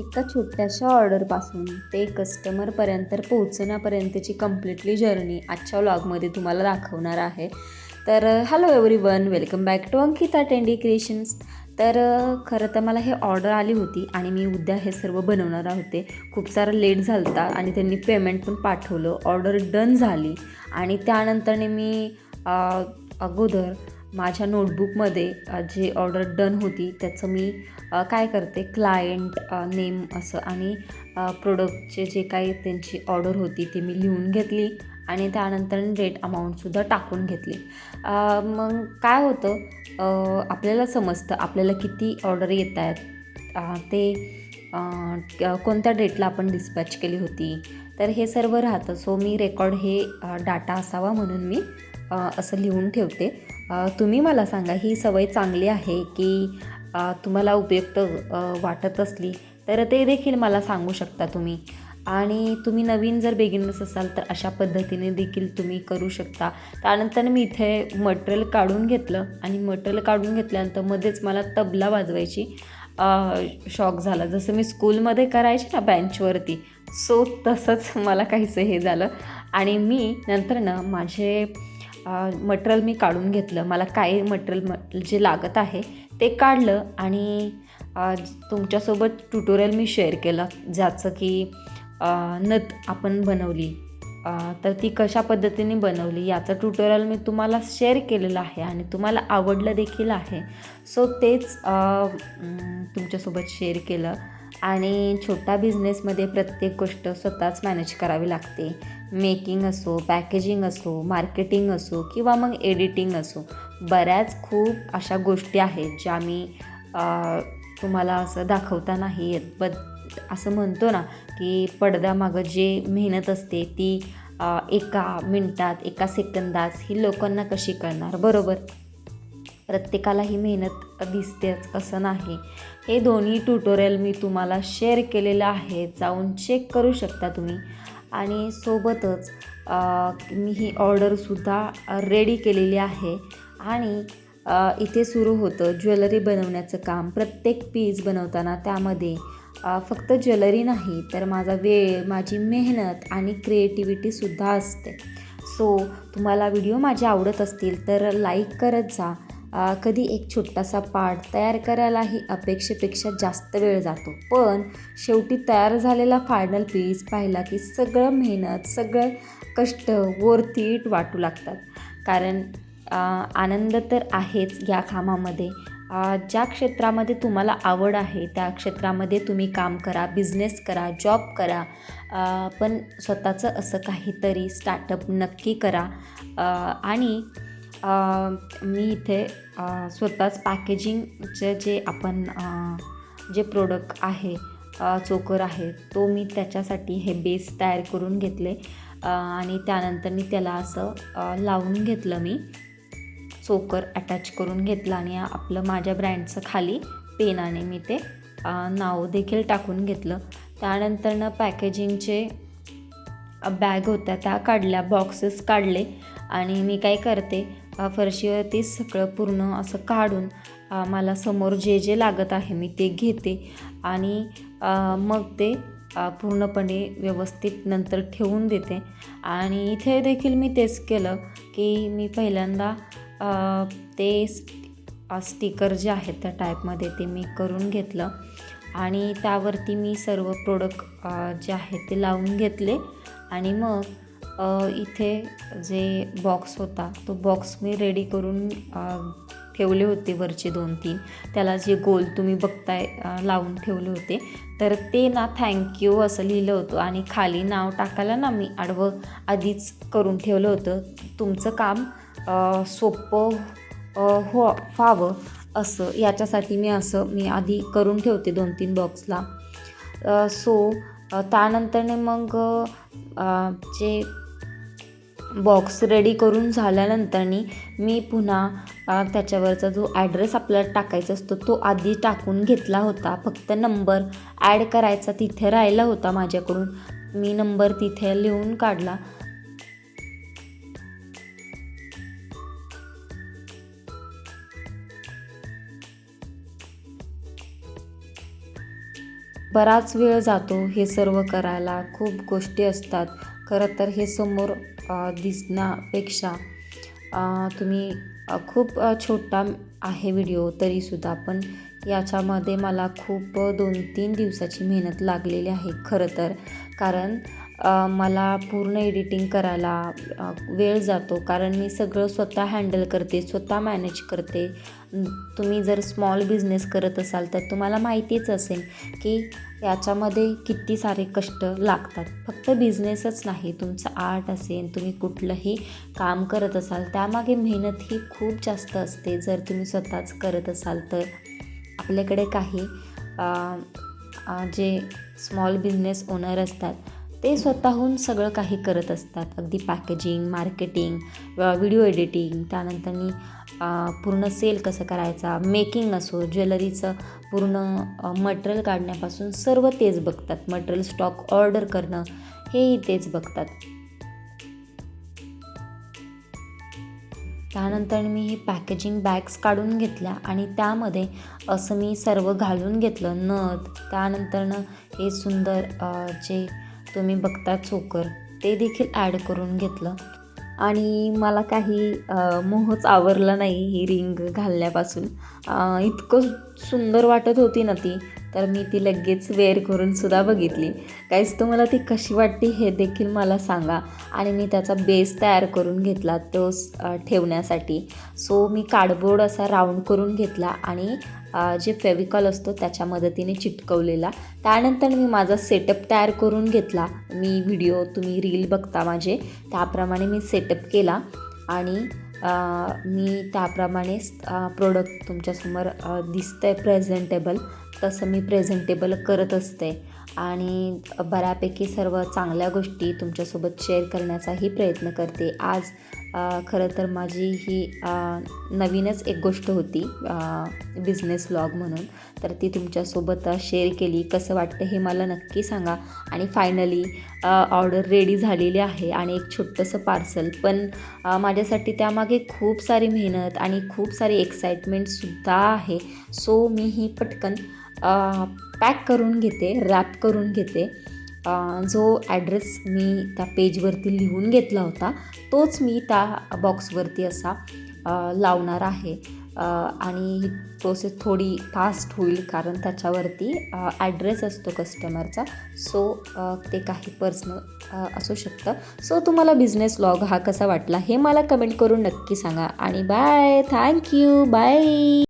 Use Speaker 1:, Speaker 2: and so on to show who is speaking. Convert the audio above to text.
Speaker 1: एका छोट्याशा ऑर्डरपासून ते कस्टमरपर्यंत पोहोचण्यापर्यंतची कम्प्लिटली जर्नी आजच्या व्लॉगमध्ये तुम्हाला दाखवणार आहे. तर hello everyone, welcome back to Ankita trendy creations. तर खरं तर मला हे ऑर्डर आली होती आणि मी उद्या हे सर्व बनवणार होते. खूप सारं लेट झालं होता आणि त्यांनी पेमेंट पण पाठवलं, ऑर्डर डन झाली. आणि त्यानंतरने मी अगोदर माझ्या नोटबुकमध्ये जे ऑर्डर डन होती त्याचं मी काय करते, क्लायंट नेम असं आणि प्रोडक्टचे जे काही त्यांची ऑर्डर होती ती मी लिहून घेतली आणि त्यानंतर रेट अमाऊंटसुद्धा टाकून घेतली. मग काय होतं, आपल्याला समजतं आपल्याला किती ऑर्डर येत आहेत, ते कोणत्या डेटला आपण डिस्पॅच केली होती, तर हे सर्व राहतं. सो मी रेकॉर्ड हे डाटा असावा म्हणून मी असं लिहून ठेवते. तुम्ही मला सांगा ही सवय चांगली आहे की तुम्हाला उपयुक्त वाटत असली तर ते देखील मला सांगू शकता तुम्ही. आणि तुम्ही नवीन जर बिगिनर्स असाल तर अशा पद्धतीने देखील तुम्ही करू शकता. त्यानंतर मी इथे मटेरियल काढून घेतलं आणि मटेरियल काढून घेतल्यानंतर मध्येच मला तबला वाजवायची शॉक झाला. जसं मी स्कूलमध्ये करायचे ना बेंचवरती, सो तसंच मला काहीसं हे झालं. आणि मी नंतर ना माझे मटेरियल मी काढून घेतलं. मला काय मटेरियल जे लागत आहे ते काढलं आणि तुमच्यासोबत ट्युटोरियल मी शेअर केलं, ज्याचं की नथ आपण बनवली, तर ती कशा पद्धतीने बनवली याचं ट्युटोरियल मी तुम्हाला शेअर केलेलं आहे आणि तुम्हाला आवडलं देखील आहे. सो तेच तुमच्यासोबत शेअर केलं. आणि छोटा बिझनेसमध्ये प्रत्येक गोष्ट स्वतःच मॅनेज करावी लागते. मेकिंग असो, पॅकेजिंग असो, मार्केटिंग असो किंवा मग एडिटिंग असो, बऱ्याच खूप अशा गोष्टी आहेत ज्या मी तुम्हाला असं दाखवता नाही येत. असं म्हणतो ना की पडद्यामागं जे मेहनत असते ती एका मिनटात, एका सेकंदात ही लोकांना कशी कळणार, बरोबर? प्रत्येकाला ही मेहनत दिसतेच असं नाही. हे दोन्ही ट्युटोरियल मी तुम्हाला शेअर केलेलं आहे, जाऊन चेक करू शकता तुम्ही. आणि सोबतच मी ही ऑर्डरसुद्धा रेडी केलेली आहे. आणि इथे सुरू होतं ज्वेलरी बनवण्याचं काम. प्रत्येक पीस बनवताना त्यामध्ये फक्त ज्वेलरी नाही तर माझा वेळ, माझी मेहनत आणि क्रिएटिव्हिटीसुद्धा असते. सो तुम्हाला व्हिडिओ माझे आवडत असतील तर लाईक करत जा. कधी एक छोटासा पार्ट तयार करायलाही अपेक्षेपेक्षा जास्त वेळ जातो, पण शेवटी तयार झालेला फायनल पीस पाहिला की सगळं मेहनत, सगळं कष्ट वर्थ इट वाटू लागतात. कारण आनंद तर आहेच या कामामध्ये. ज्या क्षेत्रामध्ये तुम्हाला आवड आहे त्या क्षेत्रामध्ये तुम्ही काम करा, बिझनेस करा, जॉब करा, पण स्वतःचं असं काहीतरी स्टार्टअप नक्की करा. आणि मी इथे स्वतःच पॅकेजिंगचे जे आपण जे प्रोडक्ट आहे, चोकर आहे, तो मी त्याच्यासाठी हे बेस तयार करून घेतले. आणि त्यानंतर मी त्याला असं लावून घेतलं, मी चोकर अटॅच करून घेतलं आणि आपलं माझ्या ब्रँडचं खाली पेनाने मी ते नाव देखील टाकून घेतलं. त्यानंतरनं पॅकेजिंगचे बॅग होत्या त्या काढल्या, बॉक्सेस काढले. आणि मी काय करते, फरशीवरती सगळं पूर्ण असं काढून मला समोर जे जे लागत आहे मी ते घेते आणि मग ते पूर्णपणे व्यवस्थित नंतर ठेवून देते. आणि इथे देखील मी तेच केलं की मी पहिल्यांदा ते स्टिकर जे आहेत त्या टाईपमध्ये ते मी करून घेतलं आणि त्यावरती मी सर्व प्रोडक्ट जे आहेत ते लावून घेतले. आणि मग इथे जे बॉक्स होता तो बॉक्स मी रेडी करून ठेवले होते, वरचे 2-3 त्याला जे गोल तुम्ही बघताय लावून ठेवले होते. तर ते ना थँक्यू असं लिहिलं होतं आणि खाली नाव टाकायला ना मी आडवं आधीच करून ठेवलं होतं. तुमचं काम सोपं व्हावं असं, याच्यासाठी मी आधी करून ठेवते 2-3 बॉक्सला. सो त्यानंतरने मग जे बॉक्स रेडी करून झाल्यानंतरनी मी पुन्हा त्याच्यावरचा जो ॲड्रेस आपल्याला टाकायचा असतो तो आधी टाकून घेतला होता. फक्त नंबर ॲड करायचा तिथे राहिला होता माझ्याकडून, मी नंबर तिथे लिहून काढला. बराच वेळ जातो हे सर्व करायला, खूप गोष्टी असतात. खरं तर हे समोर दिसण्यापेक्षा तुम्ही खूप छोटा आहे व्हिडिओ तरीसुद्धा, पण याच्यामध्ये मला खूप 2-3 दिवसाची मेहनत लागलेली आहे खरं तर. कारण मला पूर्ण एडिटिंग करायला वेळ जातो, कारण मी सगळं स्वतः हँडल करते, स्वतः मॅनेज करते. तुम्ही जर स्मॉल बिझनेस करत असाल तर तुम्हाला माहितीच असेल की याच्यामध्ये किती सारे कष्ट लागतात. फक्त बिझनेसच नाही, तुमचं आर्ट असेल, तुम्ही कुठलंही काम करत असाल त्यामागे मेहनत ही खूप जास्त असते. जर तुम्ही स्वतःच करत असाल तर आपल्याकडे काही जे स्मॉल बिझनेस ओनर असतात ते स्वतःहून सगळं काही करत असतात. अगदी पॅकेजिंग, मार्केटिंग, व्हिडिओ एडिटिंग, त्यानंतर मी पूर्ण सेल कसं करायचा, मेकिंग असो, ज्वेलरीचं पूर्ण मटेरियल काढण्यापासून सर्व तेच बघतात. मटेरियल स्टॉक ऑर्डर करणं हेही तेच बघतात. त्यानंतर मी हे पॅकेजिंग बॅग्स काढून घेतल्या आणि त्यामध्ये असं मी सर्व घालून घेतलं. नथ, त्यानंतरनं हे सुंदर जे तुम्ही बघता चोकर ते देखील ॲड करून घेतलं. आणि मला काही मोहच आवरला नाही ही रिंग घालण्यापासून. इतकं सुंदर वाटत होती ना ती, तर मी ती लगेच वेअर करूनसुद्धा बघितली. गाईज तुम्हाला ती कशी वाटते हे देखील मला सांगा. आणि मी त्याचा बेस तयार करून घेतला तो ठेवण्यासाठी. सो मी कार्डबोर्ड असा राऊंड करून घेतला आणि जे फेविकॉल असतो त्याच्या मदतीने चिटकवलेला. त्यानंतर मी माझा सेटअप तयार करून घेतला. मी व्हिडिओ तुम्ही रील बघता माझे त्याप्रमाणे मी सेटअप केला आणि मी त्याप्रमाणेच प्रोडक्ट तुमच्यासमोर दिसतं आहे प्रेझेंटेबल, तसं मी प्रेझेंटेबल करत असते. आणि बऱ्यापैकी सर्व चांगल्या गोष्टी तुमच्यासोबत शेअर करण्याचाही प्रयत्न करते. आज खरं तर माझी ही नवीनच एक गोष्ट होती बिझनेस व्लॉग म्हणून, तर ती तुमच्यासोबत शेअर केली. कसं वाटतं हे मला नक्की सांगा. आणि फायनली ऑर्डर रेडी झालेली आहे आणि एक छोटंसं पार्सल, पण माझ्यासाठी त्यामागे खूप सारी मेहनत आणि खूप सारी एक्साइटमेंटसुद्धा आहे. सो मी ही पटकन पॅक करून घेते, रॅप करून घेते. जो ॲड्रेस मी त्या पेजवरती लिहून घेतला होता तोच मी त्या बॉक्सवरती असा लावणार आहे. आणि ही प्रोसेस थोडी फास्ट होईल कारण त्याच्यावरती ॲड्रेस असतो कस्टमरचा. सो ते काही पर्सनल असू शकतं. सो तुम्हाला बिझनेस व्लॉग हा कसा वाटला हे मला कमेंट करून नक्की सांगा. आणि बाय, थँक्यू, बाय.